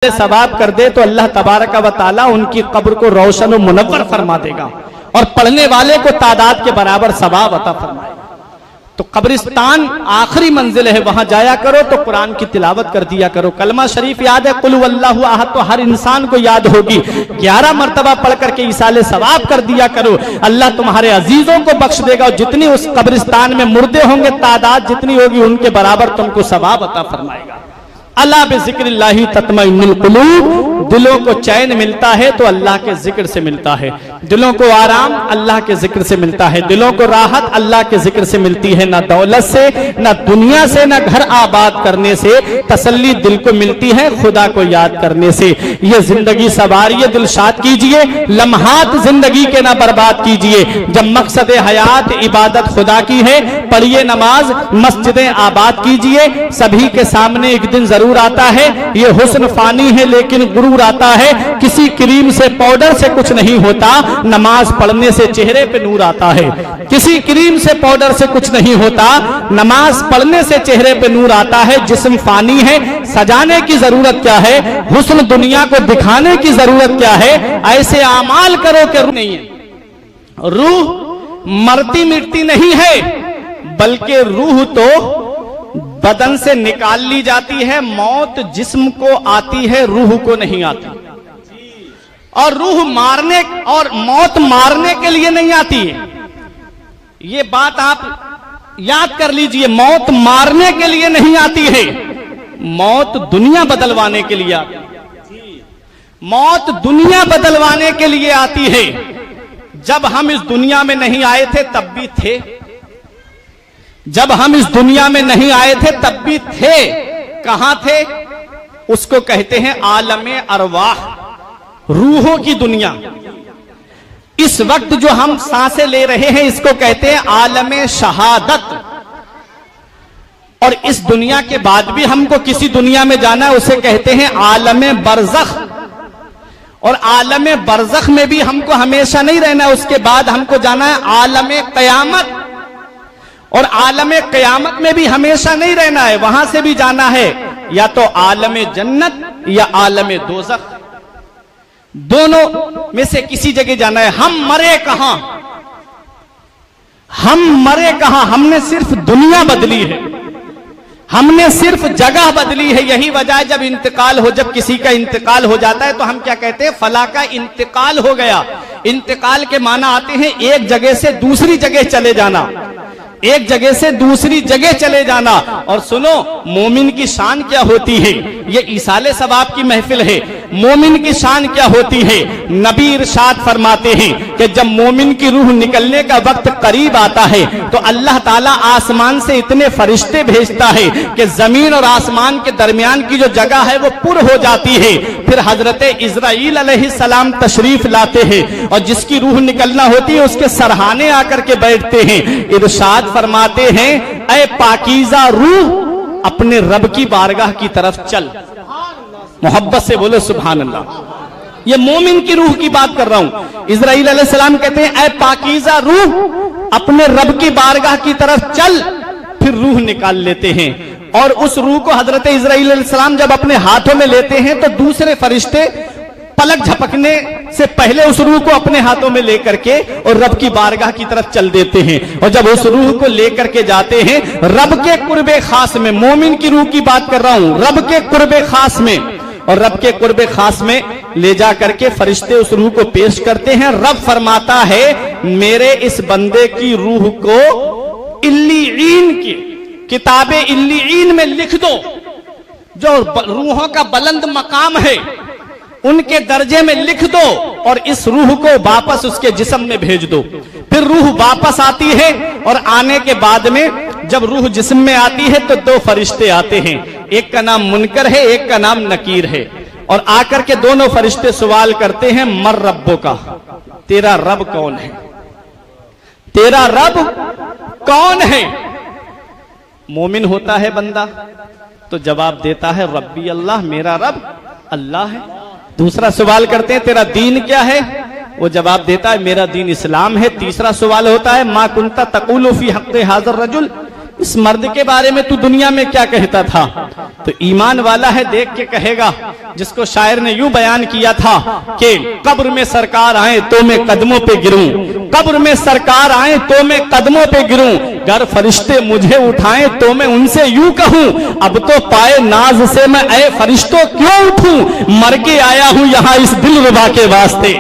सवाब कर दे तो अल्लाह तबारक व तआला उनकी कब्र को रोशन और मुनव्वर फरमा देगा और पढ़ने वाले को तादाद के बराबर सवाब अता फरमाएगा। तो कब्रिस्तान आखिरी मंजिल है, वहां जाया करो तो कुरान की तिलावत कर दिया करो, कलमा शरीफ याद है, कुल हुवल्लाहु अहद तो हर इंसान को याद होगी, 11 मरतबा पढ़ करके इसाले सवाब कर दिया करो। अल्लाह तुम्हारे अजीजों को बख्श देगा और जितनी उस कब्रिस्तान में मुर्दे होंगे तादाद जितनी होगी उनके बराबर तुमको सवाब अता फरमाएगा। अल्लाह बिज़िक्रिल्लाहि तत्मइन्नुल कुलूब, दिलों को चैन मिलता है तो अल्लाह के जिक्र से मिलता है, दिलों को आराम अल्लाह के जिक्र से मिलता है, दिलों को राहत अल्लाह के जिक्र से मिलती है। ना दौलत से, ना दुनिया से, ना घर आबाद करने से तसल्ली दिल को मिलती है, खुदा को याद करने से। ये जिंदगी सवारिए, दिलशाद कीजिए, लम्हात जिंदगी के ना बर्बाद कीजिए। जब मकसद हयात इबादत खुदा की है, पढ़िए नमाज, मस्जिदें आबाद कीजिए। सभी के सामने एक दिन जरूर आता है, ये हुस्न फानी है लेकिन गुरूर आता है। किसी क्रीम से पाउडर से कुछ नहीं होता, नमाज पढ़ने से चेहरे पे नूर आता है। किसी क्रीम से पाउडर से कुछ नहीं होता, नमाज पढ़ने से चेहरे पे नूर आता है। जिस्म फानी है, सजाने की जरूरत क्या है, हुस्न दुनिया को दिखाने की जरूरत क्या है। ऐसे आमाल करो कि रूह नहीं है, रूह मरती मिटती नहीं है, बल्कि रूह तो बदन से निकाल ली जाती है। मौत जिस्म को आती है, रूह को नहीं आती। और रूह मारने और मौत मारने के लिए नहीं आती है, ये बात आप याद कर लीजिए। मौत मारने के लिए नहीं आती है, मौत दुनिया बदलवाने के लिए आती है। मौत दुनिया बदलवाने के लिए आती है। जब हम इस दुनिया में नहीं आए थे तब भी थे, जब हम इस दुनिया में नहीं आए थे तब भी थे। कहां थे? उसको कहते हैं आलमे अरवाह, रूहों की दुनिया। इस वक्त जो हम सांसें ले रहे हैं इसको कहते हैं आलमे शहादत। और इस दुनिया के बाद भी हमको किसी दुनिया में जाना है, उसे कहते हैं आलमे बरज़ख। और आलमे बरज़ख में भी हमको हमेशा नहीं रहना है, उसके बाद हमको जाना है आलमे क़यामत। और आलमे क़यामत में भी हमेशा नहीं रहना है, वहां से भी जाना है या तो आलमे जन्नत या आलमे दोज़ख, दोनों में से किसी जगह जाना है। हम मरे कहां, हम मरे कहां? हमने सिर्फ दुनिया बदली है, हमने सिर्फ जगह बदली है। यही वजह है जब इंतकाल हो, जब किसी का इंतकाल हो जाता है तो हम क्या कहते हैं? फला का इंतकाल हो गया। इंतकाल के माना आते हैं एक जगह से दूसरी जगह चले जाना, एक जगह से दूसरी जगह चले जाना। और सुनो, मोमिन की शान क्या होती है, ये इसाले सवाब की महफिल है। मोमिन की शान क्या होती है? नबी इरशाद फरमाते हैं कि जब मोमिन की रूह निकलने का वक्त करीब आता है तो अल्लाह ताला आसमान से इतने फरिश्ते भेजता है कि जमीन और आसमान के दरमियान की जो जगह है वो पुर हो जाती है। फिर हजरत इज़राइल अलैहिस्सलाम तशरीफ लाते हैं और जिसकी रूह निकलना होती है उसके सरहाने आकर के बैठते हैं। इरशाद फरमाते हैं, ऐ पाकीज़ा रूह, अपने रब की बारगाह की तरफ चल। मोहब्बत से बोलो सुभान अल्लाह। ये मोमिन की रूह की बात कर रहा हूं। इज़राइल अलैहिस्सलाम कहते हैं, ऐ पाकीज़ा रूह, अपने रब की बारगाह की तरफ चल। फिर रूह निकाल लेते हैं और उस रूह को हजरत इज़राइल अलैहिस्सलाम जब अपने हाथों में लेते हैं तो दूसरे फरिश्ते पलक झपकने से पहले उस रूह को अपने हाथों में लेकर के और रब की बारगाह की तरफ चल देते हैं। और जब उस रूह को लेकर के जाते हैं रब के कुर्बे खास में, मोमिन की रूह की बात कर रहा हूं, रब के कुर्बे खास में, और रब के कुर्बे खास में ले जा करके फरिश्ते उस रूह को पेश करते हैं। रब फरमाता है, मेरे इस बंदे की रूह को इल्लीईन की किताबे इल्लीईन में लिख दो, जो रूहों का बुलंद मकाम है उनके दर्जे में लिख दो, और इस रूह को वापस उसके जिस्म में भेज दो। फिर रूह वापस आती है और आने के बाद में जब रूह जिस्म में आती है तो दो फरिश्ते आते हैं, एक का नाम मुनकर है, एक का नाम नकीर है। और आकर के दोनों फरिश्ते सवाल करते हैं, मर रब्बो का, तेरा रब कौन है, तेरा रब कौन है? मोमिन होता है बंदा तो जवाब देता है, रब्बी अल्लाह, मेरा रब अल्लाह है। दूसरा सवाल करते हैं, तेरा दीन क्या है? वो जवाब देता है, मेरा दीन इस्लाम है। तीसरा सवाल होता है, मा कुंता तक़ूलु फी हक़्क़ि हाज़ा रजुल, इस मर्द के बारे में तू दुनिया में क्या कहता था? तो ईमान वाला है देख के कहेगा, जिसको शायर ने यूं बयान किया था कि कब्र में सरकार आए तो मैं कदमों पे गिरूं, कब्र में सरकार आए तो मैं कदमों पे गिरूं, गर फरिश्ते मुझे उठाएं तो मैं उनसे यूं कहूं, अब तो पाए नाज से मैं ऐ फरिश्तों क्यों उठूं, मर के आया हूं यहां इस दिलरुबा के वास्ते,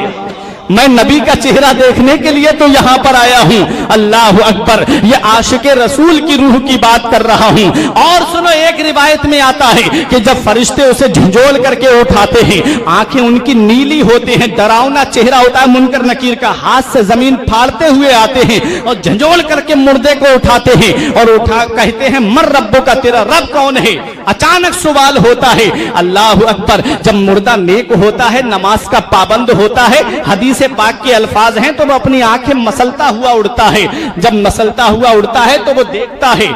मैं नबी का चेहरा देखने के लिए तो यहां पर आया हूं। अल्लाह अकबर, ये आशिके रसूल की रूह की बात कर रहा हूं। और सुनो, एक रिवायत में आता है कि जब फरिश्ते उसे झंझोल करके उठाते हैं, आंखें उनकी नीली होती हैं, डरावना चेहरा होता है मुनकर नकीर का, हाथ से जमीन फाड़ते हुए आते हैं और झंझोल करके मुर्दे को उठाते हैं और उठा कहते हैं मर रब्बो का, तेरा रब कौन है? अचानक सवाल होता है। अल्लाह अकबर, जब मुर्दा नेक होता है, नमाज का पाबंद होता है, हदीस पाक के अल्फाज हैं, तो वो अपनी आंखें मसलता हुआ उड़ता है। जब मसलता हुआ उड़ता है तो वो देखता है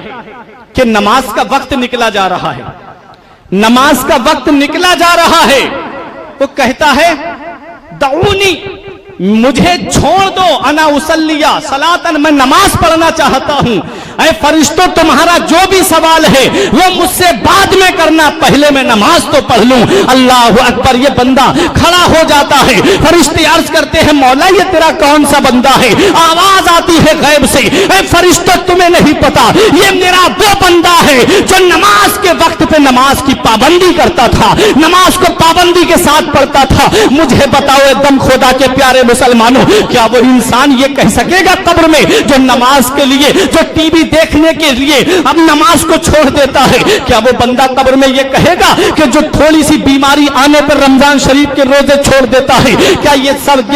कि नमाज का वक्त निकला जा रहा है, नमाज का वक्त निकला जा रहा है। वो कहता है दऊनी, मुझे छोड़ दो, अना उसल्लिया सलातन, मैं नमाज पढ़ना चाहता हूं। ऐ फरिश्तों, तुम्हारा जो भी सवाल है वो मुझसे बाद में करना, पहले मैं नमाज तो पढ़ लूं। अल्लाह अकबर, ये बंदा खड़ा हो जाता है। फरिश्ते अर्ज करते हैं मौला ये तेरा कौन सा बंदा है? आवाज आती है गैब से, ऐ फरिश्तों तुम्हें नहीं पता, ये मेरा वो बंदा है जो नमाज के वक्त पे नमाज की पाबंदी करता था, नमाज को पाबंदी के साथ पढ़ता था। मुझे बताओ एकदम खुदा के प्यारे मुसलमानों, क्या वो इंसान ये कह सकेगा कब्र में, जो नमाज के लिए, जो टीवी देखने के लिए अब नमाज को छोड़ देता है, क्या वो बंदा कब्र में ये कहेगा कि जो थोड़ी सी बीमारी आने पर रमजान शरीफ के रोजे छोड़ देता है, क्या ये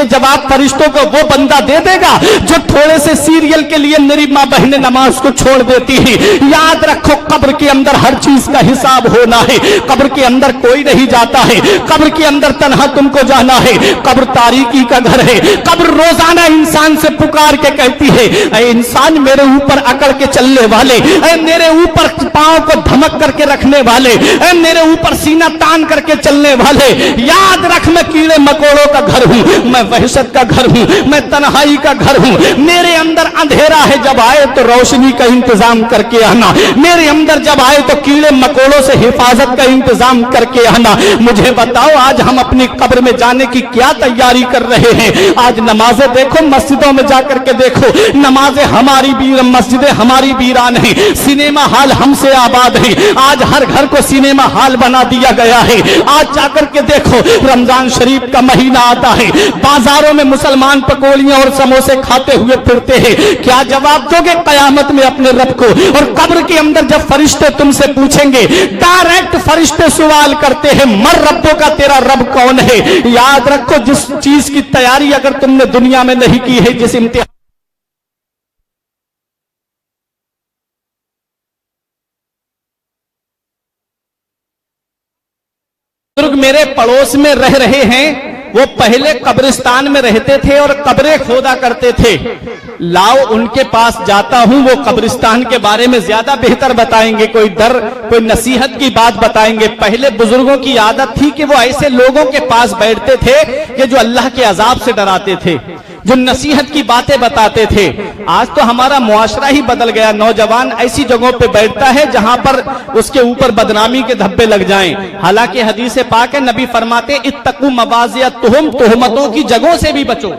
जवाब फरिश्तों को वो बंदा दे देगा जो थोड़े से सीरियल के लिए मेरी माँ बहनें नमाज को छोड़ देती है? याद रखो, कब्र के अंदर हर चीज का हिसाब होना है। कब्र के अंदर कोई नहीं जाता है, कब्र के अंदर तन्हा तुमको जाना है। कब्र तारीकी का घर है। कब्र रोजाना इंसान से पुकार के कहती है, ऐ इंसान मेरे ऊपर अकड़ के चलने वाले, ऐ मेरे ऊपर पांव को धमक करके रखने वाले, ऐ मेरे ऊपर सीना तान करके चलने वाले, याद रख मैं कीड़े मकोड़ों का घर हूं, मैं वहशत का घर हूं, मैं तन्हाई का घर हूं। मेरे अंदर अंधेरा है, जब आए तो रोशनी का इंतजाम करके आना। मेरे अंदर जब आए तो कीड़े मकोड़ों से हिफाजत का इंतजाम करके आना। मुझे बताओ आज हम अपनी कब्र में जाने की क्या तैयारी कर रहे हैं? आज नमाजें देखो, मस्जिदों में जाकर के देखो, नमाजें हमारी मस्जिदें हमारी वीरान है, सिनेमा हॉल हमसे आबाद है। आज हर घर को सिनेमा हॉल बना दिया गया है। आज जाकर के देखो, रमजान शरीफ का महीना आता है, बाजारों में मुसलमान पकौड़ियां और समोसे खाते हुए फिरते हैं। क्या जवाब दोगे कयामत में अपने रब को? और कब्र के अंदर जब फरिश्ते तुमसे पूछेंगे, डायरेक्ट फरिश्ते सवाल करते हैं मर रब्बों का, तेरा रब कौन है? याद रखो, जिस चीज की तैयारी अगर तुमने दुनिया में नहीं की है, जिस इम्तिहान मेरे पड़ोस में रह रहे हैं, वो पहले कब्रिस्तान में रहते थे और कब्रें खोदा करते थे। लाओ उनके पास जाता हूं, वो कब्रिस्तान के बारे में ज्यादा बेहतर बताएंगे, कोई डर कोई नसीहत की बात बताएंगे। पहले बुजुर्गों की आदत थी कि वो ऐसे लोगों के पास बैठते थे कि जो अल्लाह के अजाब से डराते थे, जो नसीहत की बातें बताते थे। आज तो हमारा मुआशरा ही बदल गया, नौजवान ऐसी जगहों पे बैठता है जहां पर उसके ऊपर बदनामी के धब्बे लग जाएं। हालांकि हदीस पाक है, नबी फरमाते इत्तकू मवाज़िअत तुहुम, तोहमतों की जगहों से भी बचो,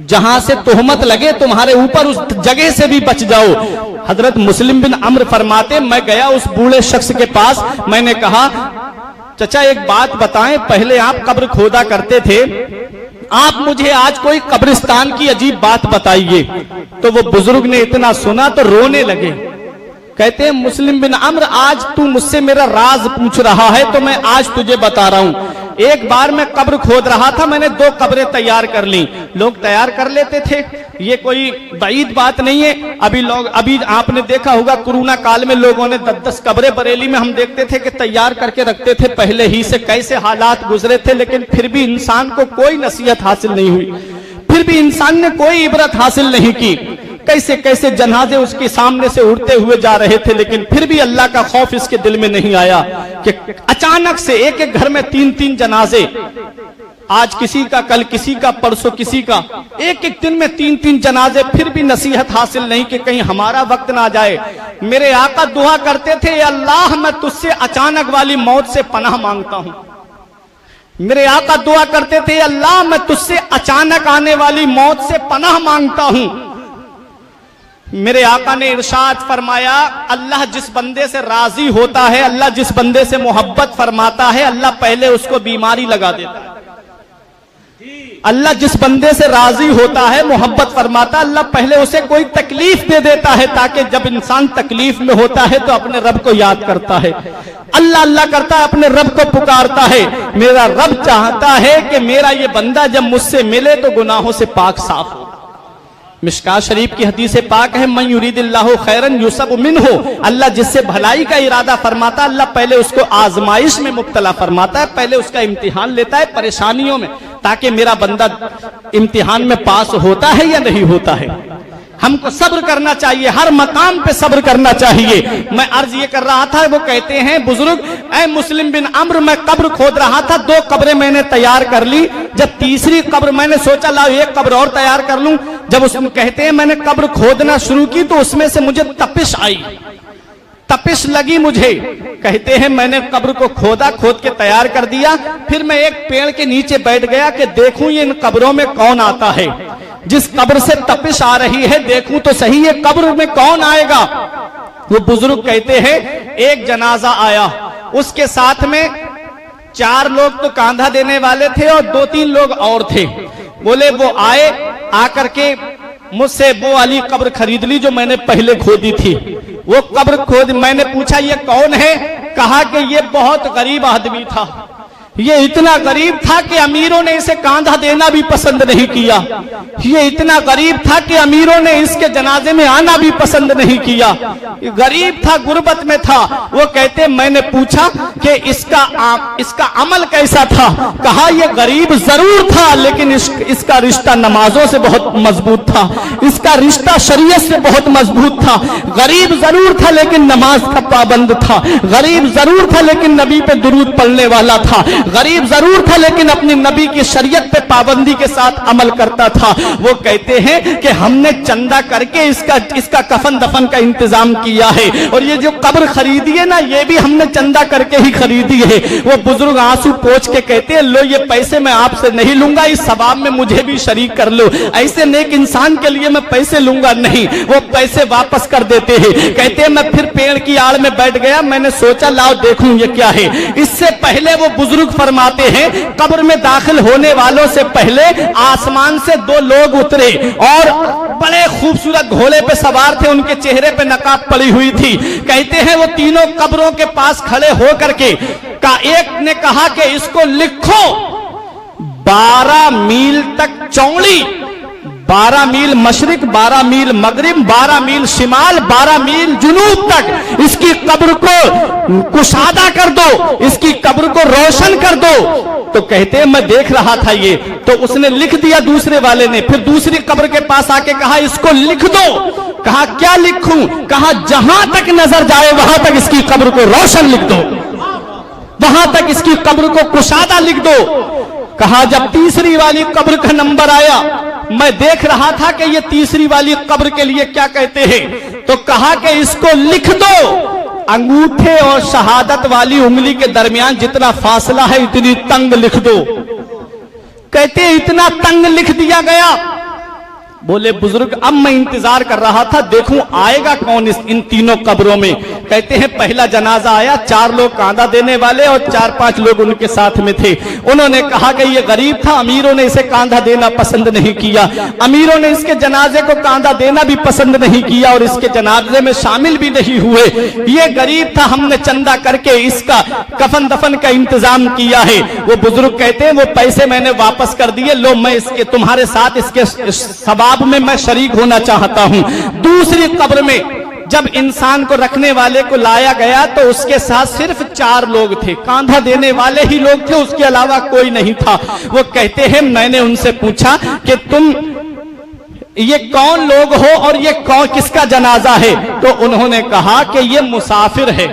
जहां से तोहमत लगे तुम्हारे ऊपर उस जगह से भी बच जाओ। हजरत मुस्लिम बिन अम्र फरमाते, मैं गया उस बूढ़े शख्स के पास, मैंने कहा चचा एक बात बताएं, पहले आप कब्र खोदा करते थे, आप मुझे आज कोई कब्रिस्तान की अजीब बात बताइए। तो वो बुजुर्ग ने इतना सुना तो रोने लगे। कहते हैं मुस्लिम बिन अम्र, आज तू मुझसे मेरा राज पूछ रहा है तो मैं आज तुझे बता रहा हूं। एक बार मैं कब्र खोद रहा था, मैंने 2 कब्रें तैयार कर ली। लोग तैयार कर लेते थे, ये कोई बईद बात नहीं है। अभी आपने देखा होगा कोरोना काल में लोगों ने 10-10 कब्रें बरेली में हम देखते थे कि तैयार करके रखते थे, पहले ही से कैसे हालात गुजरे थे, लेकिन फिर भी इंसान को कोई नसीहत हासिल नहीं हुई, फिर भी इंसान ने कोई इबरत हासिल नहीं की। कैसे कैसे जनाजे उसके सामने से उड़ते हुए जा रहे थे, लेकिन फिर भी अल्लाह का खौफ इसके दिल में नहीं आया कि अचानक से एक एक घर में 3-3 जनाजे आज किसी का, कल किसी का, परसों किसी का, एक एक दिन में 3-3 जनाजे, फिर भी नसीहत हासिल नहीं कि कहीं हमारा वक्त ना जाए। मेरे आका दुआ करते थे, अल्लाह मैं तुझसे अचानक वाली मौत से पनाह मांगता हूं। मेरे आका दुआ करते थे, अल्लाह मैं तुझसे अचानक आने वाली मौत से पनाह मांगता हूं। मेरे आका ने इरशाद फरमाया, अल्लाह जिस बंदे से राजी होता है, अल्लाह जिस बंदे से मोहब्बत फरमाता है, अल्लाह पहले उसको बीमारी लगा देता है। अल्लाह जिस बंदे से राजी होता है, मोहब्बत फरमाता, अल्लाह पहले उसे कोई तकलीफ दे देता है, ताकि जब इंसान तकलीफ में होता है तो अपने रब को याद करता है, अल्लाह अल्लाह करता है, अपने रब को पुकारता है। मेरा रब चाहता है कि मेरा ये बंदा जब मुझसे मिले तो गुनाहों से पाक साफ हो। मिशकात शरीफ की हदीस पाक है, मन युरीदिल्लाहु खैरन युसब मिन्हु, अल्लाह जिससे भलाई का इरादा फरमाता, अल्लाह पहले उसको आजमाइश में मुब्तला फरमाता है, पहले उसका इम्तिहान लेता है परेशानियों में, ताकि मेरा बंदा इम्तिहान में पास होता है या नहीं होता है। हमको सब्र करना चाहिए, हर मकाम पे सब्र करना चाहिए। मैं अर्ज ये कर रहा था, वो कहते हैं बुजुर्ग, ऐ मुस्लिम बिन अम्र, मैं कब्र खोद रहा था, 2 कब्रें मैंने तैयार कर ली, जब तीसरी कब्र मैंने सोचा लाओ एक कब्र और तैयार कर लूं, जब उसमें कहते हैं मैंने कब्र खोदना शुरू की तो उसमें से मुझे तपिश आई, तपिश लगी मुझे। कहते हैं मैंने कब्र को खोदा, खोद के तैयार कर दिया, फिर मैं एक पेड़ के नीचे बैठ गया कि देखूं ये इन कब्रों में कौन आता है, जिस कब्र से तपिश आ रही है देखूं तो सही ये कब्र में कौन आएगा। वो बुजुर्ग कहते हैं एक जनाजा आया, उसके साथ में 4 लोग तो कांधा देने वाले थे और 2-3 लोग और थे। बोले वो आए, आकर के मुझसे वो वाली कब्र खरीद ली जो मैंने पहले खोदी थी। वो कब्र खोद, मैंने पूछा ये कौन है, कहा कि ये बहुत गरीब आदमी था, ये इतना गरीब था कि अमीरों ने इसे कांधा देना भी पसंद नहीं किया, ये इतना गरीब था कि अमीरों ने इसके जनाजे में आना भी पसंद नहीं किया, गरीब था, गुर्बत में था। वो कहते मैंने पूछा कि इसका अमल कैसा था, कहा ये गरीब जरूर था लेकिन इसका रिश्ता नमाजों से बहुत मजबूत था, इसका रिश्ता शरीयत से बहुत मजबूत था। गरीब जरूर था लेकिन नमाज का पाबंद था, गरीब जरूर था लेकिन नबी पे दुरूद पढ़ने वाला था, गरीब जरूर था लेकिन अपनी नबी की शरीयत पे पाबंदी के साथ अमल करता था। वो कहते हैं कि हमने चंदा करके इसका कफन दफन का इंतजाम किया है, और ये जो कब्र खरीदी है ना, ये भी हमने चंदा करके ही खरीदी है। वो बुजुर्ग आंसू पोंछ के कहते हैं लो ये पैसे मैं आपसे नहीं लूंगा, इस सवाब में मुझे भी शरीक कर लो, ऐसे नेक इंसान के लिए मैं पैसे लूंगा नहीं। वो पैसे वापस कर देते हैं। कहते हैं मैं फिर पेड़ की आड़ में बैठ गया, मैंने सोचा लाओ देखूं ये क्या है। इससे पहले वो बुजुर्ग फरमाते हैं कब्र में दाखिल होने वालों से पहले आसमान से 2 लोग उतरे और बड़े खूबसूरत घोड़े पे सवार थे, उनके चेहरे पे नकाब पड़ी हुई थी। कहते हैं वो तीनों कब्रों के पास खड़े होकर के एक ने कहा कि इसको लिखो 12 मील तक चौड़ी, 12 मील मशरिक, 12 मील मगरिब, 12 मील शिमाल, 12 मील जुनूब तक इसकी कब्र को कुशादा कर दो, इसकी कब्र को रोशन कर दो। तो कहते हैं मैं देख रहा था ये, तो उसने लिख दिया दूसरे वाले ने। फिर दूसरी कब्र के पास आके कहा इसको लिख दो। कहा क्या लिखूं? कहा जहां तक नजर जाए वहां तक इसकी कब्र को रोशन लिख दो, वहां तक इसकी कब्र को कुशादा लिख दो। कहा जब तीसरी वाली कब्र का नंबर आया, मैं देख रहा था कि ये तीसरी वाली कब्र के लिए क्या कहते हैं, तो कहा कि इसको लिख दो अंगूठे और शहादत वाली उंगली के दरमियान जितना फासला है इतनी तंग लिख दो। कहते इतना तंग लिख दिया गया। बोले बुजुर्ग अब मैं इंतजार कर रहा था देखूं आएगा कौन इन तीनों कब्रों में। कहते हैं पहला जनाजा आया, 4 लोग कांधा देने वाले और 4-5 लोग उनके साथ में थे। उन्होंने कहा कि ये गरीब था, अमीरों ने इसे कांधा देना पसंद नहीं किया, अमीरों ने इसके जनाजे को कांधा देना भी पसंद नहीं किया और इसके जनाजे में शामिल भी नहीं हुए। ये गरीब था, हमने चंदा करके इसका कफन दफन का इंतजाम किया है। वो बुजुर्ग कहते हैं वो पैसे मैंने वापस कर दिए, लो मैं इसके तुम्हारे साथ इसके सवाब में मैं शरीक होना चाहता हूं। दूसरी कब्र में जब इंसान को रखने वाले को लाया गया तो उसके साथ सिर्फ 4 लोग थे, कांधा देने वाले ही लोग थे, उसके अलावा कोई नहीं था। वो कहते हैं मैंने उनसे पूछा कि तुम ये कौन लोग हो और ये कौन किसका जनाजा है? तो उन्होंने कहा कि ये मुसाफिर है,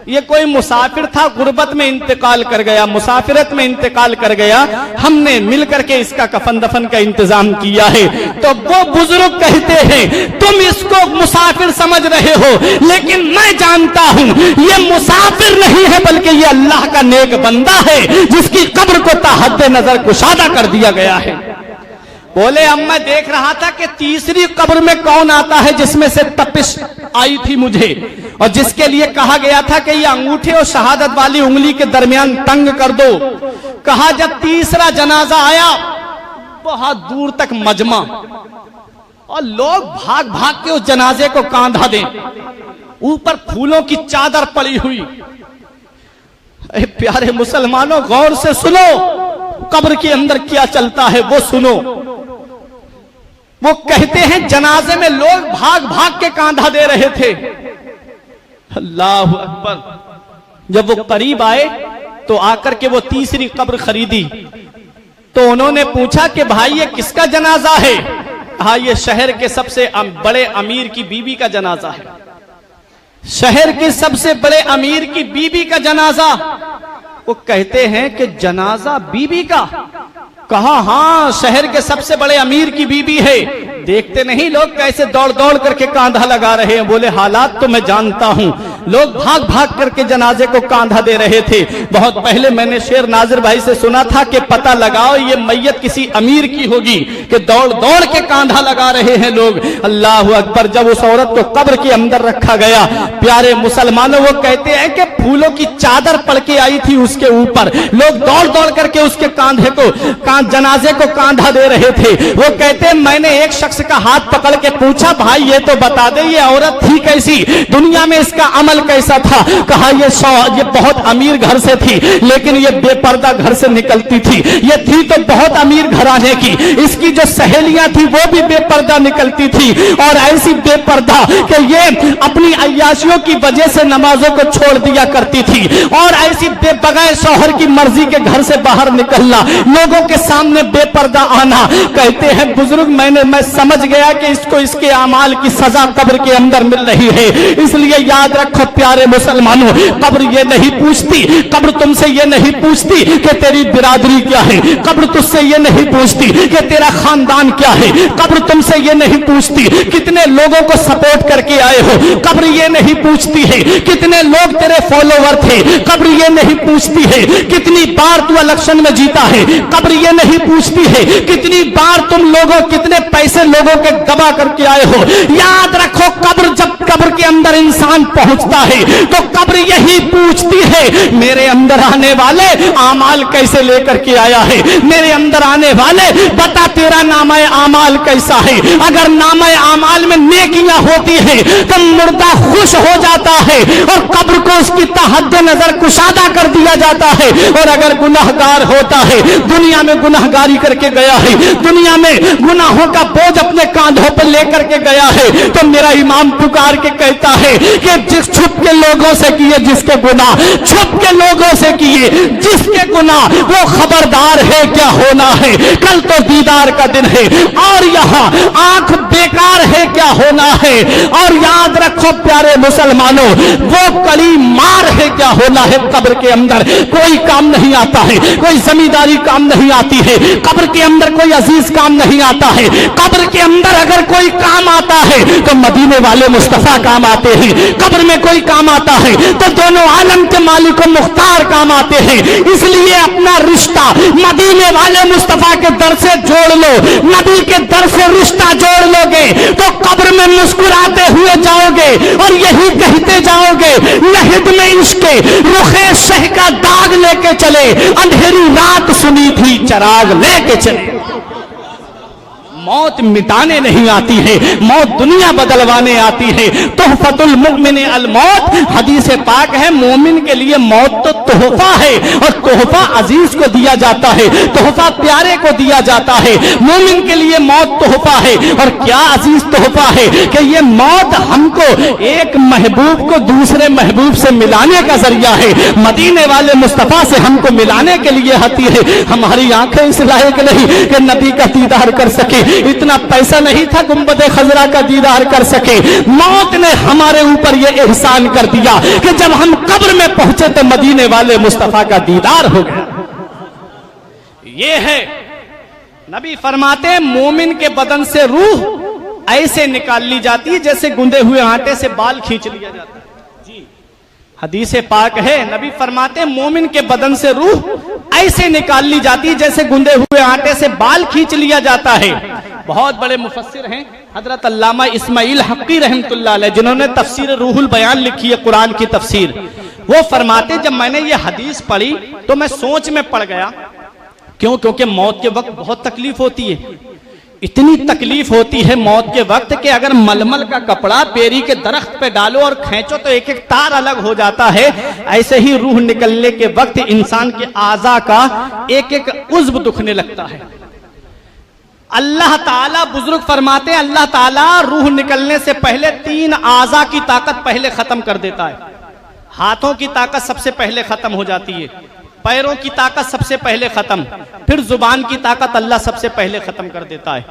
ये कोई मुसाफिर था, गुर्बत में इंतकाल कर गया, मुसाफिरत में इंतकाल कर गया, हमने मिलकर के इसका कफन दफन का इंतजाम किया है। तो वो बुजुर्ग कहते हैं तुम इसको मुसाफिर समझ रहे हो, लेकिन मैं जानता हूं ये मुसाफिर नहीं है, बल्कि ये अल्लाह का नेक बंदा है जिसकी कब्र को ताहद्दे नजर कुशादा कर दिया गया है। बोले अब मैं देख रहा था कि तीसरी कब्र में कौन आता है जिसमें से तपिश आई थी मुझे, और जिसके लिए कहा गया था कि ये अंगूठे और शहादत वाली उंगली के दरमियान तंग कर दो। कहा जब तीसरा जनाजा आया, बहुत दूर तक मजमा, और लोग भाग भाग के उस जनाजे को कांधा दें, ऊपर फूलों की चादर पड़ी हुई। अरे प्यारे मुसलमानों, गौर से सुनो, कब्र के अंदर क्या चलता है वो सुनो। वो कहते हैं जनाजे में लोग भाग भाग के कांधा दे रहे थे। अल्लाह अकबर। जब वो करीब आए तो आकर के वो तीसरी कब्र खरीदी, तो उन्होंने पूछा कि भाई ये किसका जनाजा है? हाँ, ये शहर के सबसे बड़े अमीर की बीबी का जनाजा है। शहर के सबसे बड़े अमीर की बीबी का जनाजा। वो कहते हैं कि जनाजा बीबी का? कहा हाँ, शहर के सबसे बड़े अमीर की बीबी है। देखते नहीं लोग कैसे दौड़ दौड़ करके कांधा लगा रहे हैं। बोले हालात तो मैं जानता हूं, लोग भाग भाग करके जनाजे को कांधा दे रहे थे। बहुत पहले मैंने शेर नाजिर भाई से सुना था कि पता लगाओ ये मैयत किसी अमीर की होगी, कि दौड़ दौड़ के कांधा लगा रहे हैं लोग। अल्लाह अकबर। जब उस औरत को कब्र के अंदर रखा गया, प्यारे मुसलमानों, वो कहते हैं कि फूलों की चादर पड़ के आई थी उसके ऊपर, लोग दौड़ दौड़ करके उसके कांधे को जनाजे को कांधा दे रहे थे। वो कहते हैं मैंने एक शख्स का हाथ पकड़ के पूछा, भाई ये तो बता दे ये औरत थी कैसी, दुनिया में इसका अमल कैसा था? कहा ये बहुत अमीर घर से थी, लेकिन ये बेपर्दा घर से निकलती थी। ये थी तो बहुत अमीर घराने की, इसकी जो सहेलियां थी वो भी बेपर्दा निकलती थी, और ऐसी बेपर्दा कि ये अपनी अय्याशियों की वजह से नमाजों को छोड़ दिया करती थी, और ऐसी बगैर शौहर की मर्जी के घर से बाहर निकलना, लोगों के सामने बेपर्दा आना। कहते हैं बुजुर्ग मैं समझ गया कि इसको इसके अमाल की सजा कब्र के अंदर मिल रही है। इसलिए याद रखो प्यारे मुसलमानों, कब्र ये नहीं पूछती, कब्र तुमसे ये नहीं पूछती कि तेरी बिरादरी क्या है, कब्र तुझसे ये नहीं पूछती कि तेरा खानदान क्या है, कब्र तुमसे ये नहीं पूछती कितने लोगों को सपोर्ट करके आए हो, कब्र ये नहीं पूछती है कितने लोग तेरे फॉलोवर थे, कब्र ये नहीं पूछती है कितनी बार तू इलेक्शन में जीता है, कब्र ये नहीं पूछती है कितनी बार तुम लोगों कितने पैसे लोगों के दबा करके आए हो। याद रखो कब्र, जब कब्र के अंदर इंसान पहुंचता है तो कब्र यही पूछती है मेरे अंदर आने वाले आमाल कैसे लेकर के आया है, मेरे अंदर आने वाले बता तेरा नामा आमाल कैसा है। अगर नामा आमाल में नेकियां होती है तो मुर्दा खुश हो जाता है और कब्र को उसकी तहद्दे नजर कुशादा कर दिया जाता है। और अगर गुनाहगार होता है, दुनिया में गुनाहगारी करके गया है, दुनिया में गुनाहों का बोझ अपने कांधों पर लेकर के गया है, तो मेरा इमाम पुकार के कहता है कि जिस छुप के लोगों से किए जिसके गुनाह, छुप के लोगों से किए जिसके गुनाह, वो खबरदार है क्या होना है। कल तो दीदार का दिन है और यहाँ आंख बेकार है क्या होना है। और याद रखो प्यारे मुसलमानों, वो कड़ी मार है क्या होना है। कब्र के अंदर कोई काम नहीं आता है, कोई जमींदारी काम नहीं आती है, कब्र के अंदर कोई अजीज काम नहीं आता है। कब्र के अंदर अगर कोई काम आता है तो मदीने वाले मुस्तफा काम आते हैं, कब्र में कोई काम आता है तो दोनों आलम के मालिक मुख्तार काम आते हैं। इसलिए अपना रिश्ता मदीने वाले मुस्तफा के दर से जोड़ लो, नबी के दर से रिश्ता जोड़ लोगे तो कब्र में मुस्कुराते हुए जाओगे और यही कहते जाओगे लहद में इश्के रुखे शह का दाग लेके चले, अंधेरी रात सुनी थी चराग लेके चले। मौत मिटाने नहीं आती है, मौत दुनिया बदलवाने आती है। तोहफतुल मुमिन अल मौत, हदीस पाक है मोमिन के लिए मौत तो तोहफा है और तोहफा अजीज को दिया जाता है, तोहफा प्यारे को दिया जाता है। मोमिन के लिए मौत तोहफा है और क्या अजीज तोहफा है कि ये मौत हमको एक महबूब को दूसरे महबूब से मिलाने का जरिया है, मदीने वाले मुस्तफा से हमको मिलाने के लिए आती है। हमारी आंखें इस लायक नहीं कि नबी का दीदार कर सके, इतना पैसा नहीं था गुंबद खजरा का दीदार कर सके। मौत ने हमारे ऊपर यह एहसान कर दिया कि जब हम कब्र में पहुंचे तो मदीने वाले मुस्तफा का दीदार हो गया। ये है नबी फरमाते हैं मोमिन के बदन से रूह ऐसे निकाल ली जाती है जैसे गुंदे हुए आटे से बाल खींच लिया जाता है। जी हदीस पाक है, नबी फरमाते हैं मोमिन के बदन से रूह ऐसे निकाल ली जाती है जैसे गुंदे हुए आटे से बाल खींच लिया जाता है। बहुत बड़े मुफस्सिर हैं हजरत अल्लामा इस्माइल हक्की रहमतुल्लाह अलैह, जिन्होंने तफसीर रूहुल बयान लिखी है कुरान की तफसीर। वो फरमाते जब मैंने ये हदीस पढ़ी तो मैं सोच में पड़ गया। क्यों? क्योंकि मौत के वक्त बहुत तकलीफ होती है। इतनी तकलीफ होती है मौत के वक्त कि अगर मलमल का कपड़ा बेरी के दरख्त पे डालो और खींचो तो एक एक तार अलग हो जाता है। ऐसे ही रूह निकलने के वक्त इंसान के आज़ा का एक एक उज़्व दुखने लगता है। अल्लाह ताला बुजुर्ग फरमाते हैं अल्लाह ताला रूह निकलने से पहले 3 आज़ा की ताकत पहले खत्म कर देता है। हाथों की ताकत सबसे पहले खत्म हो जाती है, पैरों की ताकत सबसे पहले खत्म, फिर जुबान की ताकत अल्लाह सबसे पहले खत्म कर देता है।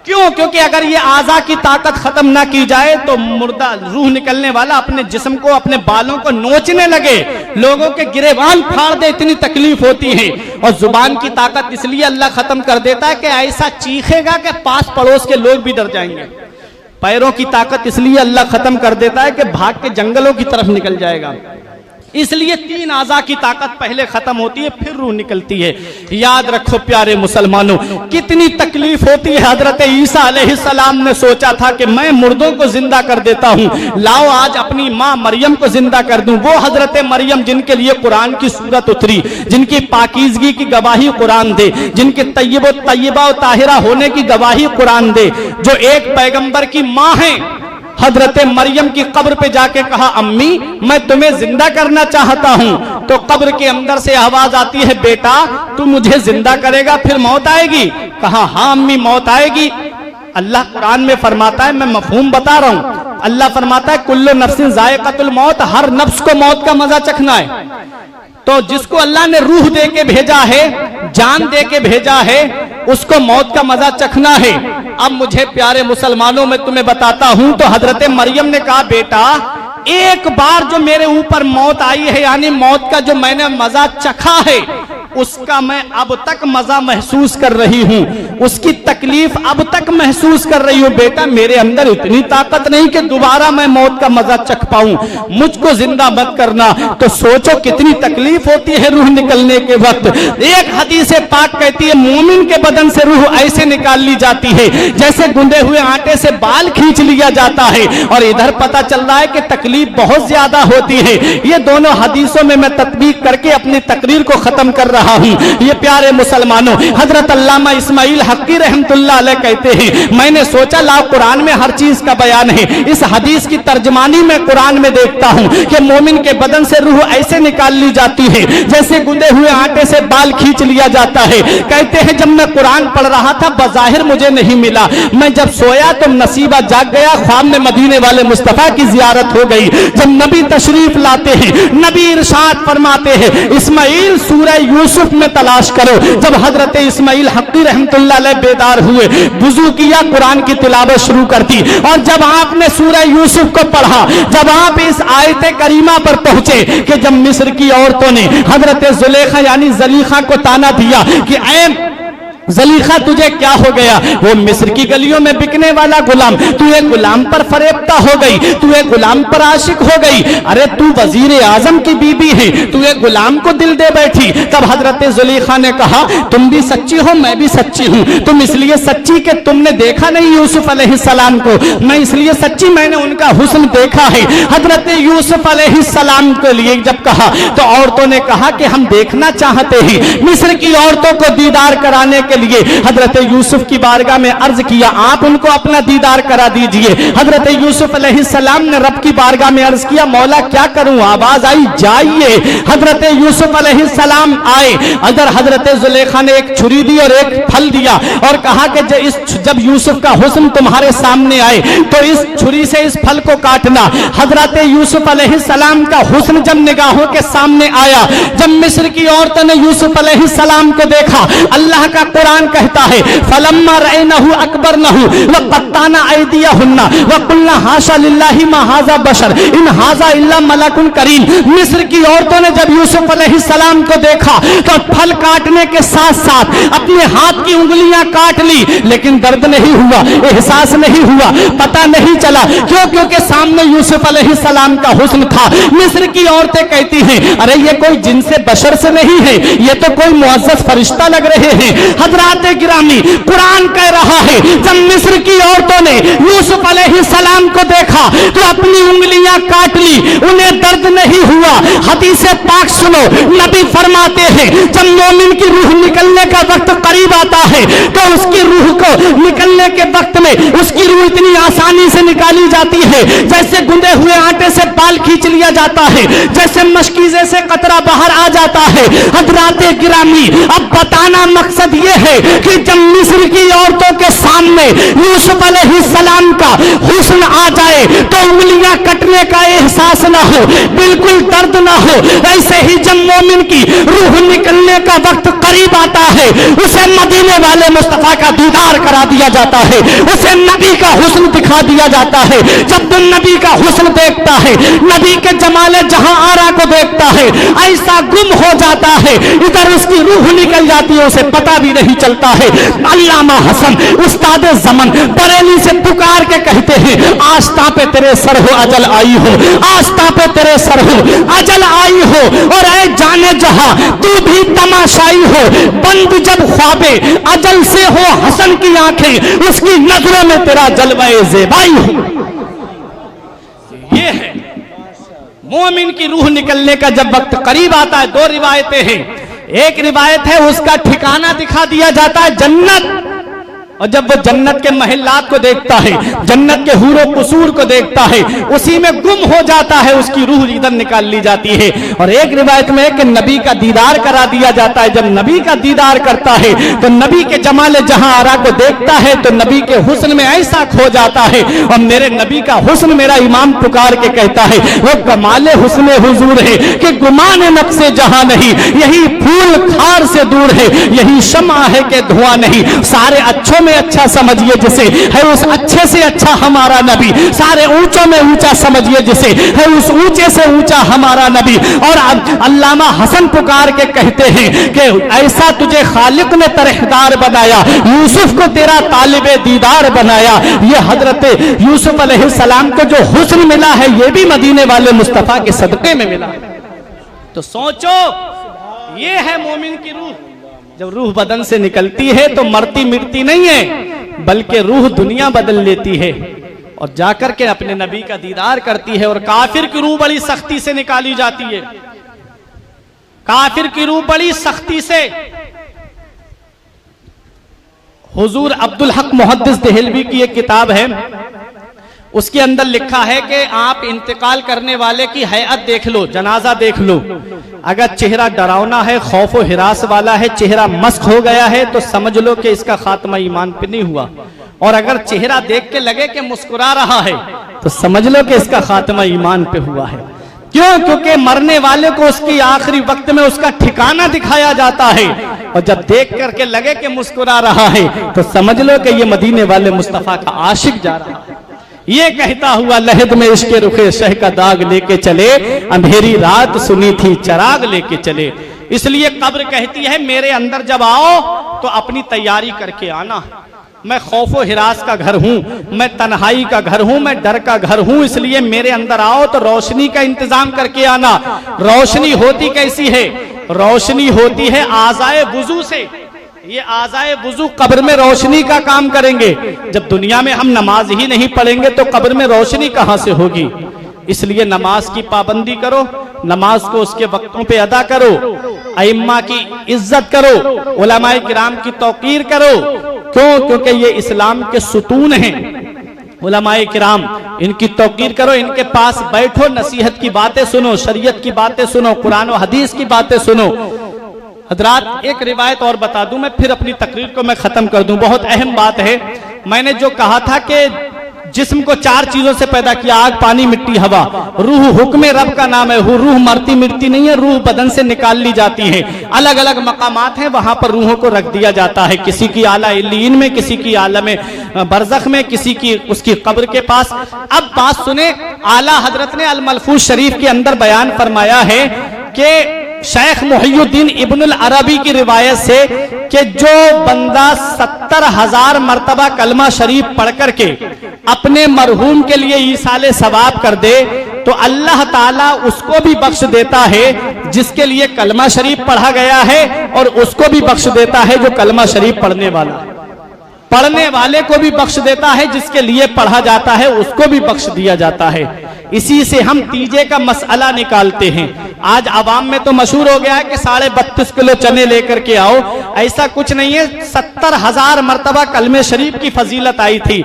क्यों? क्योंकि अगर ये आज़ा की ताकत खत्म ना की जाए तो मुर्दा रूह निकलने वाला अपने जिस्म को अपने बालों को नोचने लगे, लोगों के गिरेबान फाड़ दे, इतनी तकलीफ होती है। और जुबान की ताकत इसलिए अल्लाह खत्म कर देता है कि ऐसा चीखेगा कि पास पड़ोस के लोग भी डर जाएंगे। पैरों की ताकत इसलिए अल्लाह खत्म कर देता है कि भाग के जंगलों की तरफ निकल जाएगा। इसलिए 3 आज़ा की ताकत पहले खत्म होती है, फिर रूह निकलती है। याद रखो प्यारे मुसलमानों, कितनी तकलीफ होती है। हजरत ईसा अलैहिस्सलाम ने सोचा था कि मैं मुर्दों को जिंदा कर देता हूँ, लाओ आज अपनी माँ मरियम को जिंदा कर दूं। वो हजरत मरियम जिनके लिए कुरान की सूरत उतरी, जिनकी पाकीज़गी की गवाही कुरान दे, जिनके तय्यबा और ताहिरा होने की गवाही कुरान दे, जो एक पैगंबर की माँ है। हजरत मरियम की कब्र पे जाके कहा अम्मी मैं तुम्हें जिंदा करना चाहता हूं। तो कब्र के अंदर से आवाज आती है बेटा तू मुझे जिंदा करेगा फिर मौत आएगी? कहा हाँ अम्मी मौत आएगी। अल्लाह कुरान में फरमाता है, मैं मफहूम बता रहा हूं, अल्लाह फरमाता है कुल्लु नफ्सिन ज़ायक़तुल मौत, हर नफ्स को मौत का मजा चखना है। तो जिसको अल्लाह ने रूह दे के भेजा है, जान दे के भेजा है, उसको मौत का मजा चखना है। अब मुझे प्यारे मुसलमानों में तुम्हें बताता हूं, तो हजरत मरियम ने कहा बेटा एक बार जो मेरे ऊपर मौत आई है, यानी मौत का जो मैंने मजा चखा है, उसका मैं अब तक मजा महसूस कर रही हूं, उसकी तकलीफ अब तक महसूस कर रही हूं। बेटा मेरे अंदर इतनी ताकत नहीं कि दोबारा मैं मौत का मजा चख पाऊं, मुझको जिंदा मत करना। तो सोचो कितनी तकलीफ होती है रूह निकलने के वक्त। एक हदीस पाक कहती है मोमिन के बदन से रूह ऐसे निकाल ली जाती है जैसे गुंदे हुए आटे से बाल खींच लिया जाता है। और इधर पता चल रहा है कि तकलीफ बहुत ज्यादा होती है। ये दोनों हदीसों में मैं तत्बीक करके अपनी तकरीर को खत्म कर रहा हूं। ये प्यारे मुसलमानों, हजरत अल्लामा इस्माइल हक्की रहमतुल्लाह अलैह कहते हैं मैंने सोचा लाओ कुरान में हर चीज का बयान है, इस हदीस की तर्जमानी में कुरान में देखता हूं कि मोमिन के बदन से रूह ऐसे निकाल ली जाती है जैसे गुंदे हुए आटे से बाल खींच लिया जाता है। कहते हैं जब मैं कुरान पढ़ रहा था बज़ाहिर मुझे नहीं मिला, मैं जब सोया तो नसीबा जाग गया, ख्वाब में मदीने वाले मुस्तफा की जियारत हो गई। जब नबी तशरीफ लाते हैं, नबी इरशाद फरमाते हैं इस्माइल सूरह यूसुफ में तलाश करो। जब हजरत इस्माइल हक्की रहमतुल्लाह अलैह बेदार हुए, वुजू किया, कुरान की तिलावत शुरू कर दी। और जब आपने सूरह यूसुफ को पढ़ा, जब आप इस आयत करीमा पर पहुंचे कि जब मिस्र की औरतों ने हजरत जुलेखा यानी जलीखा को ताना दिया कि ऐ जलीखा तुझे क्या हो गया, वो मिस्र की गलियों में बिकने वाला गुलाम, तू एक गुलाम पर फरेबता हो गई, तू एक गुलाम पर आशिक हो गई। अरे तू वजीर आजम की बीबी है, तू एक गुलाम को दिल दे बैठी। तब हजरत जुलेखा ने कहा तुम भी सच्ची हो मैं भी सच्ची हूँ। तुम इसलिए सच्ची कि तुमने देखा नहीं यूसुफ अलैहिस्सलाम को, मैं इसलिए सच्ची मैंने उनका हुस्न देखा है। हजरत यूसुफ अलैहिस्सलाम के लिए जब कहा तो औरतों ने कहा कि हम देखना चाहते हैं। मिस्र की औरतों को दीदार कराने के लिए हजरत यूसुफ की बारगाह में अर्ज किया आप उनको अपना दीदार करा दीजिए। हजरत यूसुफ अलैहिस्सलाम ने रब की बारगाह में अर्ज किया मौला क्या करूं, आवाज आई जाइए। हजरत यूसुफ अलैहिस्सलाम आए, अगर हजरत जुलेखा ने एक छुरी दी और एक फल दिया और कहा कि जब यूसुफ का हुस्न तुम्हारे सामने आए तो इस छुरी से इस फल को काटना। हजरत यूसुफ अलैहिस्सलाम का हुस्न जब निगाहों के सामने आया, जब मिस्र की औरतों ने यूसुफ अलैहिस्सलाम को देखा, अल्लाह का कुरान कुरान कहता है फलम्मा रअयनहु अकबरनहु व क़त्ताना अयदियहुन्ना व क़ुल्ना हाशा लिल्लाहि मा हाज़ा बशर इन हाज़ा इल्ला मलकुन करीम। मिस्र की औरतों ने जब यूसुफ अलैहिस्सलाम को देखा तो फल काटने के साथ साथ अपने हाथ की उंगलियां काट ली, लेकिन दर्द नहीं हुआ, एहसास नहीं हुआ, पता नहीं चला। क्यों? क्योंकि सामने यूसुफ अलैहिस्सलाम का हुस्न था। मिस्र की औरतें कहती हैं अरे ये कोई जिनसे बशर से नहीं है, ये तो कोई मुअज़्ज़ज़ फरिश्ता लग रहे हैं। हज़रात गिरामी, कुरान कह रहा है जब मिस्र की औरतों ने यूसुफ अलैहिस्सलाम को देखा तो अपनी उंगलियां काट ली, उन्हें दर्द नहीं हुआ। हदीस पाक सुनो, नबी फरमाते हैं जब मोमिन की रूह निकलने का वक्त करीब आता है तो उसकी रूह को निकलने के वक्त में उसकी रूह इतनी आसानी से निकाली जाती है जैसे गुंदे हुए आटे से बाल खींच लिया जाता है, जैसे मशकीजे से कतरा बाहर आ जाता है। हज़रात गिरामी, अब बताना मकसद ये है कि जब मिस्र की औरतों के सामने यूसुफ अलैहिस्सलाम का हुस्न आ जाए तो उंगलियां कटने का एहसास ना हो, बिल्कुल दर्द ना हो। ऐसे ही जब मोमिन की रूह निकलने का वक्त करीब आता है उसे मदीने वाले मुस्तफा का दीदार करा दिया जाता है, उसे नबी का हुस्न दिखा दिया जाता है। जब तुम नबी का हुस्न देखता है, नबी के जमाले जहां आरा को देखता है, ऐसा गुम हो जाता है, इधर उसकी रूह निकल जाती है, उसे पता भी नहीं चलता है। अल्लामा हसन उस्ताद ज़मन बरेली से पुकार के कहते हैं आस्था पे तेरे सर हो अजल आई हो, आस्था पे तेरे सर हो अजल आई हो। और ऐ जाने जहां तू भी तमाशाई हो, बंद जब ख्वाबे अजल से हो हसन की आंखें, उसकी नजरों में तेरा जलवाए ज़ेबाई हो। ये है मोमिन की रूह निकलने का जब वक्त करीब आता है। दो रिवायतें हैं, एक रिवायत है उसका ठिकाना दिखा दिया जाता है जन्नत, और जब वो जन्नत के महलात को देखता है, जन्नत के हूरो कुसूर को देखता है, उसी में गुम हो जाता है, उसकी रूह इधर निकाल ली जाती है। और एक रिवायत में है कि नबी का दीदार करा दिया जाता है। जब नबी का दीदार करता है तो नबी के जमाले जहां आरा को देखता है तो नबी के हुस्न में ऐसा खो जाता है। और मेरे नबी का हुस्न, मेरा इमाम पुकार के कहता है वो कमाले हुस्न हुजूर है कि गुमान नफ्से जहां नहीं, यही फूल खार से दूर है, यही शम्आ है कि धुआं नहीं। सारे अच्छों अच्छा समझिए जिसे, है उस अच्छे से अच्छा हमारा नबी। सारे ऊंचों में ऊंचा समझिए जिसे, है उस ऊंचे से ऊंचा हमारा नबी। और अल्लामा हसन पुकार के कहते हैं कि ऐसा तुझे खालिक ने तरहदार बनाया, यूसुफ को तेरा तालिबे दीदार बनाया। ये हजरत यूसुफ अलैहिस्सलाम को जो हुस्न मिला है ये भी मदीने वाले मुस्तफा के सदके में मिला। तो सोचो, ये है मोमिन की रूह। जब रूह बदन से निकलती है तो मरती मिटती नहीं है, बल्कि रूह दुनिया बदल लेती है और जाकर के अपने नबी का दीदार करती है। और काफिर की रूह बड़ी सख्ती से निकाली जाती है, काफिर की रूह बड़ी सख्ती से। हुजूर अब्दुल हक मुहद्दिस देहलवी की एक किताब है, उसके अंदर लिखा है कि आप इंतकाल करने वाले की हैयत देख लो, जनाजा देख लो। अगर चेहरा डरावना है, खौफ व हिरास वाला है, चेहरा मस्क हो गया है तो समझ लो कि इसका खात्मा ईमान पे नहीं हुआ। और अगर चेहरा देख के लगे कि मुस्कुरा रहा है तो समझ लो कि इसका खात्मा ईमान पे हुआ है। क्यों? क्योंकि मरने वाले को उसकी आखिरी वक्त में उसका ठिकाना दिखाया जाता है, और जब देख करके लगे कि मुस्कुरा रहा है तो समझ लो कि ये मदीने वाले मुस्तफा का आशिक जा रहा है। ये कहता हुआ लहद में इश्क रुखे शह का दाग लेके चले, अंधेरी रात सुनी थी चराग लेके चले। इसलिए कब्र कहती है मेरे अंदर जब आओ तो अपनी तैयारी करके आना। मैं खौफो हिरास का घर हूं, मैं तन्हाई का घर हूं, मैं डर का घर हूं, इसलिए मेरे अंदर आओ तो रोशनी का इंतजाम करके आना। रोशनी होती कैसी है? रोशनी होती है आज़ाए वुजू से। ये आज़ाए वुजू कब्र में रोशनी का काम करेंगे। जब दुनिया में हम नमाज ही नहीं पढ़ेंगे तो कब्र में रोशनी कहां से होगी? इसलिए नमाज की पाबंदी करो, नमाज को उसके वक्तों पे अदा करो, अइम्मा की इज्जत करो, उलमाए किराम की तौकीर करो। क्यों? क्योंकि ये इस्लाम के सुतून हैं। उलमाए किराम, इनकी तौकीर करो, इनके पास बैठो, नसीहत की बातें सुनो, शरीयत की बातें सुनो, कुरान और हदीस की बातें सुनो। हजरात, एक रिवायत और बता दूं मैं, फिर अपनी तकरीर को मैं खत्म कर दूं। बहुत अहम बात है। मैंने जो कहा था कि जिस्म को 4 चीजों से पैदा किया, आग, पानी, मिट्टी, हवा। रूह हुक्म रब का नाम है। रूह मरती मिटती नहीं है, रूह बदन से निकाल ली जाती है। अलग अलग मकामात हैं, वहां पर रूहों को रख दिया जाता है, किसी की आला इल्लीन में, किसी की आलम बरज़ख में, किसी की उसकी कब्र के पास। अब बात सुने, आला हजरत ने अल मलफूज शरीफ के अंदर बयान फरमाया है कि शेख मुहियुद्दीन इब्नुल अरबी की रिवायत से कि जो बंदा 70,000 मर्तबा कलमा शरीफ पढ़ करके अपने मरहूम के लिए ईसाले सवाब कर दे तो अल्लाह ताला उसको भी बख्श देता है जिसके लिए कलमा शरीफ पढ़ा गया है, और उसको भी बख्श देता है जो कलमा शरीफ पढ़ने वाले को भी बख्श देता है, जिसके लिए पढ़ा जाता है उसको भी बख्श दिया जाता है। इसी से हम तीजे का मसला निकालते हैं। आज आवाम में तो मशहूर हो गया है कि 32.5 किलो चने लेकर के आओ। ऐसा कुछ नहीं है। 70,000 मर्तबा कलमे शरीफ की फजीलत आई थी।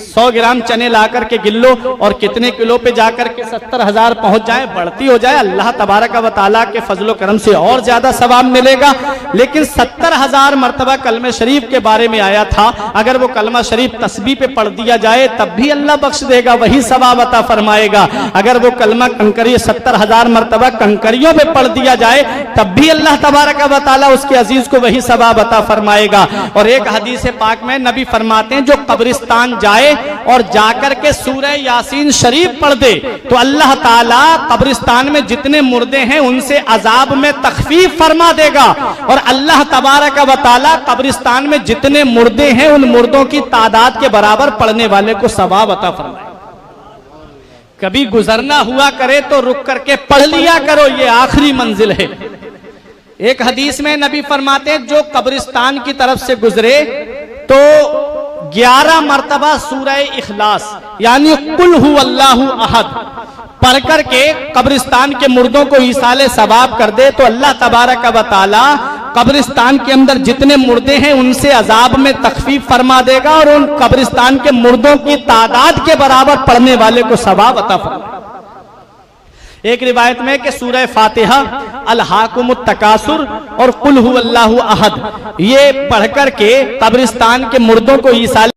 100 ग्राम चने ला करके गिन लो और कितने किलो पे जाकर के 70,000 पहुंच जाए, बढ़ती हो जाए, अल्लाह तबारक व तआला के फजलो करम से और ज्यादा सवाब मिलेगा। लेकिन 70,000 मर्तबा कलमे शरीफ के बारे में आया था। अगर वो कलमा शरीफ तस्बीह पे पढ़ दिया जाए तब भी अल्लाह बख्श देगा, वही सवाब अता फरमाएगा। अगर वो कलमा कंकरी 70,000 मर्तबा कंकरियों पे पढ़ दिया जाए तब भी अल्लाह तबारक व तआला उसके अजीज को वही सवाब अता फरमाएगा। और एक हदीस पाक में नबी फरमाते हैं जो कब्रिस्तान जाए और जाकर के सूरह यासीन शरीफ पढ़ दे तो अल्लाह ताला कब्रिस्तान में जितने मुर्दे हैं उनसे अजाब में तखफीफ फरमा देगा, और अल्लाह तबारक व तआला कब्रिस्तान में जितने मुर्दे हैं उन मुर्दों की तादाद के बराबर पढ़ने वाले को सवाब अता फरमाए। कभी गुजरना हुआ करे तो रुक करके पढ़ लिया करो, ये आखिरी मंजिल है। एक हदीस में नबी फरमाते हैं जो कब्रिस्तान की तरफ से गुजरे तो 11 मर्तबा सूरह इखलास यानी कुल हु अल्लाहु अहद पढ़ करके कब्रिस्तान के मुर्दों को ईसाले सवाब कर दे तो अल्लाह तबारक व तआला कब्रिस्तान के अंदर जितने मुर्दे हैं उनसे अजाब में तखफीफ फरमा देगा, और उन कब्रिस्तान के मुर्दों की तादाद के बराबर पढ़ने वाले को सवाब अता फरमाएगा। एक रिवायत में कि सूरह फातिहा, अल हाकुमुत तकासुर और कुल हु अल्लाहु अहद ये पढ़ करके कब्रिस्तान के मुर्दों को ईसाले